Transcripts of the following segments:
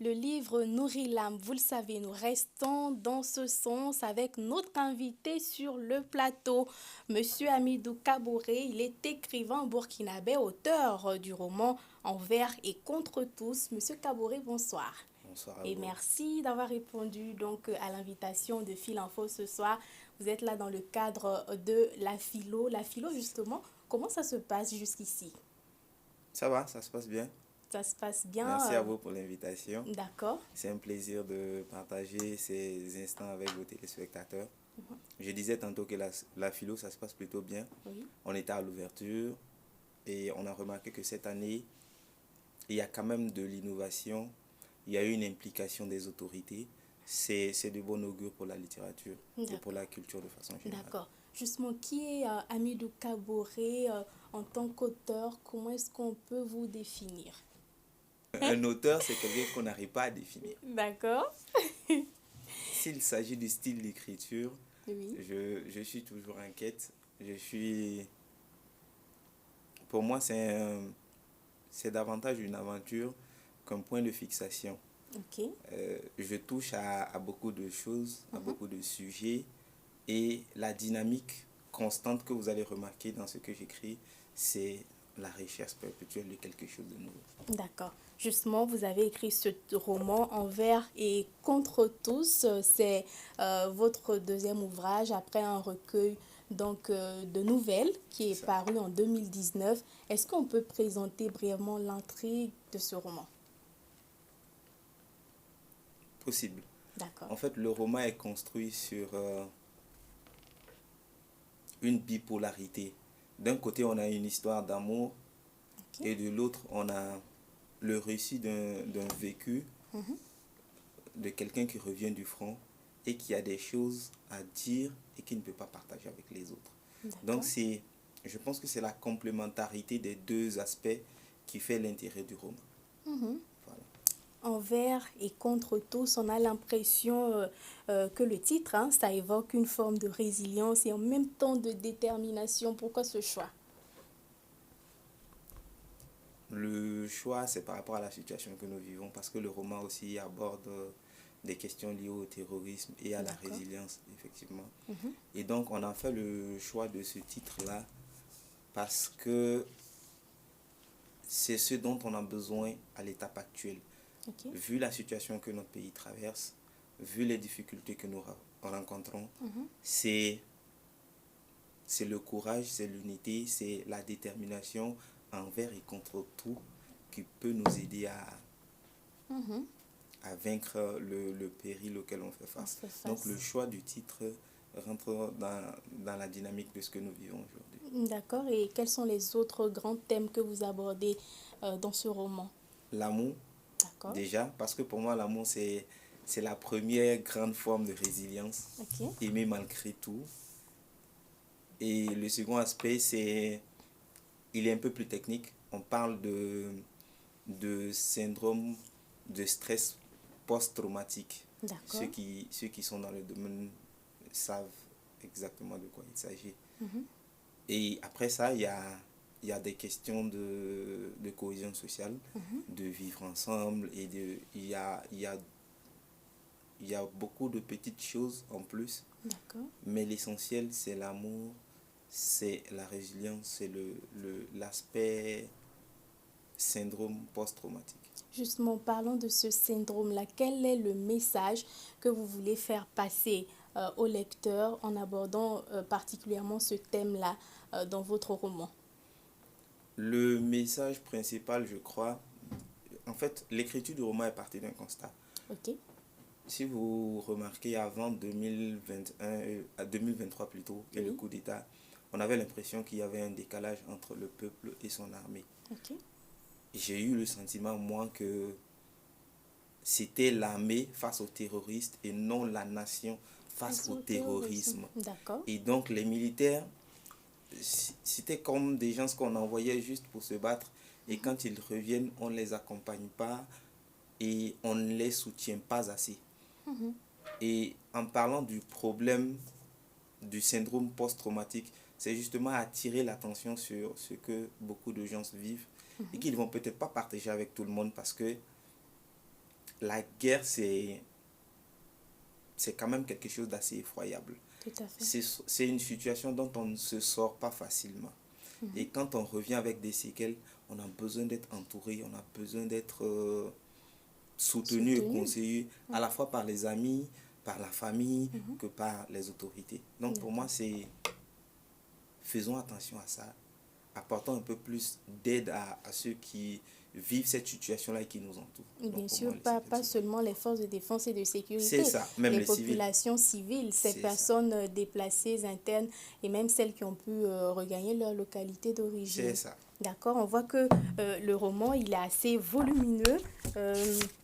Le livre nourrit l'âme. Vous le savez, nous restons dans ce sens avec notre invité sur le plateau, Monsieur Amidou Kaboré. Il est écrivain burkinabé, auteur du roman Envers et contre tous. Monsieur Kaboré, bonsoir. Bonsoir à Et vous. merci d'avoir répondu à l'invitation de Fil Info ce soir. Vous êtes là dans le cadre de la philo. La philo, justement, comment ça se passe jusqu'ici? Ça va, ça se passe bien. Ça se passe bien, Merci à vous pour l'invitation. d'accord? C'est un plaisir de partager ces instants avec vos téléspectateurs. Je disais tantôt que la philo, ça se passe plutôt bien. Oui, On était à l'ouverture et on a remarqué que cette année, il y a quand même de l'innovation. Il y a eu une implication des autorités. C'est de bon augure pour la littérature et pour d'accord. la culture de façon générale. D'accord. Justement, qui est Amidou Kaboré en tant qu'auteur? Comment est-ce qu'on peut vous définir? Un auteur, c'est quelqu'un qu'on n'arrive pas à définir. D'accord. S'il s'agit du style d'écriture, Oui. je suis toujours en quête. Je suis. Pour moi, c'est davantage une aventure qu'un point de fixation. Ok. Je touche à beaucoup de choses, à Mhm. beaucoup de sujets, et la dynamique constante que vous allez remarquer dans ce que j'écris, c'est la recherche perpétuelle de quelque chose de nouveau. D'accord. Justement, vous avez écrit ce roman Envers et contre tous. C'est votre deuxième ouvrage après un recueil de nouvelles qui est C'est ça. paru en 2019. Est-ce qu'on peut présenter brièvement l'intrigue de ce roman? Possible. D'accord. En fait, le roman est construit sur une bipolarité. D'un côté, on a une histoire d'amour Ok. et de l'autre, on a le récit d'un vécu Mhm. de quelqu'un qui revient du front et qui a des choses à dire et qui ne peut pas partager avec les autres. Donc D'accord. je pense que c'est la complémentarité des deux aspects qui fait l'intérêt du roman. Mhm. Voilà. Envers et contre tous, on a l'impression que le titre, hein, ça évoque une forme de résilience et en même temps de détermination. Pourquoi ce choix? Le choix, c'est par rapport à la situation que nous vivons, parce que le roman aussi aborde des questions liées au terrorisme et à la D'accord. résilience, effectivement. Mhm. Et donc, on a fait le choix de ce titre-là parce que c'est ce dont on a besoin à l'étape actuelle. Ok. Vu la situation que notre pays traverse, vu les difficultés que nous rencontrons, Mhm. c'est c'est le courage, c'est l'unité, c'est la détermination envers et contre tout qui peut nous aider Mhm. à vaincre le péril auquel on fait On face. fait Donc le face. choix du titre rentre dans la dynamique de ce que nous vivons aujourd'hui. D'accord. Et quels sont les autres grands thèmes que vous abordez dans ce roman? L'amour, D'accord. déjà, parce que pour moi, l'amour, c'est la première grande forme de résilience, Ok. aimer malgré tout. Et le second aspect, il est un peu plus technique. On parle de syndrome de stress post-traumatique. D'accord. Ceux qui sont dans le domaine savent exactement de quoi il s'agit. Mhm. Et après ça, il y a des questions de cohésion sociale, Mhm. de vivre ensemble, et il y a beaucoup de petites choses en plus, D'accord. mais l'essentiel, c'est l'amour, c'est la résilience, c'est l'aspect syndrome post-traumatique. Justement, parlons de ce syndrome-là. Quel est le message que vous voulez faire passer au lecteur en abordant particulièrement ce thème-là dans votre roman? Le message principal, je crois, en fait, l'écriture du roman est partie d'un constat. Ok. Si vous remarquez, avant 2021, 2023 plutôt, et le Oui. coup d'État, on avait l'impression qu'il y avait un décalage entre le peuple et son armée. Ok. J'ai eu le sentiment, moi, que c'était l'armée face aux terroristes et non la nation face Face au au terrorisme. terrorisme. D'accord. Et donc les militaires, c'était comme des gens qu'on envoyait juste pour se battre. Et Mhm. quand ils reviennent, on ne les accompagne pas et on ne les soutient pas assez. Mhm. Et en parlant du problème du syndrome post-traumatique, c'est justement attirer l'attention sur ce que beaucoup de gens vivent et Mhm. qu'ils ne vont peut-être pas partager avec tout le monde parce que la guerre, c'est quand même quelque chose d'assez effroyable. Tout à fait. C'est une situation dont on ne se sort pas facilement. Et quand on revient avec des séquelles, on a besoin d'être entouré, on a besoin d'être soutenu et conseillé à la fois par les amis, par la famille, que par les autorités. Donc pour moi, c'est faisons attention à ça, apportons un peu plus d'aide à ceux qui vivent cette situation-là et qui nous entourent. Bien sûr, pas seulement les forces de défense et de sécurité, c'est ça, même les les populations civiles, ces personnes déplacées internes et même celles qui ont pu regagner leur localité d'origine. C'est ça. D'accord, on voit que le roman, il est assez volumineux,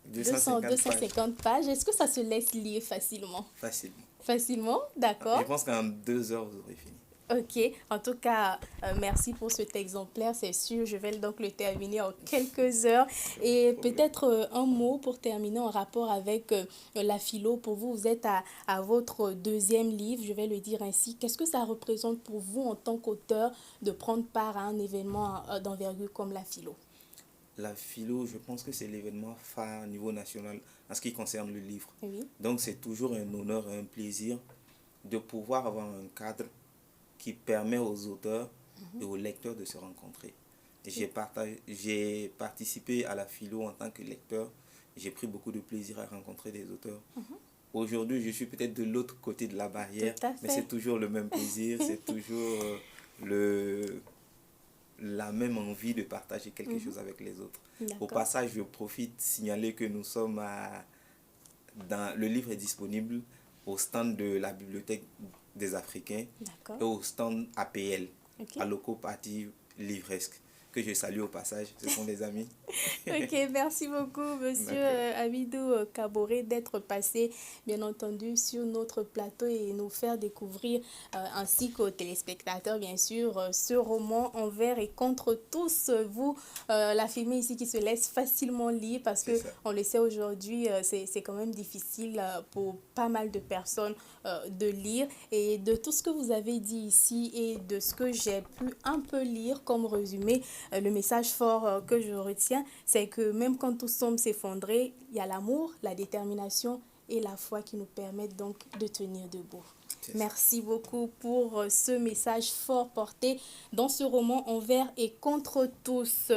250 pages. Est-ce que ça se laisse lire facilement? Facilement. Facilement, d'accord. Je pense qu'en 2 heures, vous aurez fini. Ok, en tout cas, merci pour cet exemplaire, c'est sûr, je vais donc le terminer en quelques heures. Et peut-être un mot pour terminer en rapport avec la philo. Pour vous, vous êtes à votre deuxième livre, je vais le dire ainsi. Qu'est-ce que ça représente pour vous en tant qu'auteur de prendre part à un événement d'envergure comme la philo? La philo, je pense que c'est l'événement phare au niveau national en ce qui concerne le livre. Oui. Donc c'est toujours un honneur et un plaisir de pouvoir avoir un cadre qui permet aux auteurs et aux lecteurs de se rencontrer. J'ai participé à la philo en tant que lecteur. J'ai pris beaucoup de plaisir à rencontrer des auteurs. Aujourd'hui, je suis peut-être de l'autre côté de la barrière, mais c'est toujours le même plaisir, c'est toujours la même envie de partager quelque chose avec les autres. Au passage, je profite de signaler que nous sommes le livre est disponible au stand de la Bibliothèque des Africains et au stand APL, Allocopathie Livresque, que je salue au passage, ce sont des amis. Ok, merci beaucoup, monsieur Hamidou Kaboré, d'être passé, bien entendu, sur notre plateau et nous faire découvrir, ainsi qu'aux téléspectateurs, bien sûr, ce roman Envers et contre tous. Vous l'affirmez ici qui se laisse facilement lire parce que on le sait aujourd'hui, c'est quand même difficile pour pas mal de personnes de lire. Et de tout ce que vous avez dit ici et de ce que j'ai pu un peu lire comme résumé, le message fort que je retiens, c'est que même quand tout semble s'effondrer, il y a l'amour, la détermination et la foi qui nous permettent donc de tenir debout. Merci beaucoup pour ce message fort porté dans ce roman Envers et contre tous.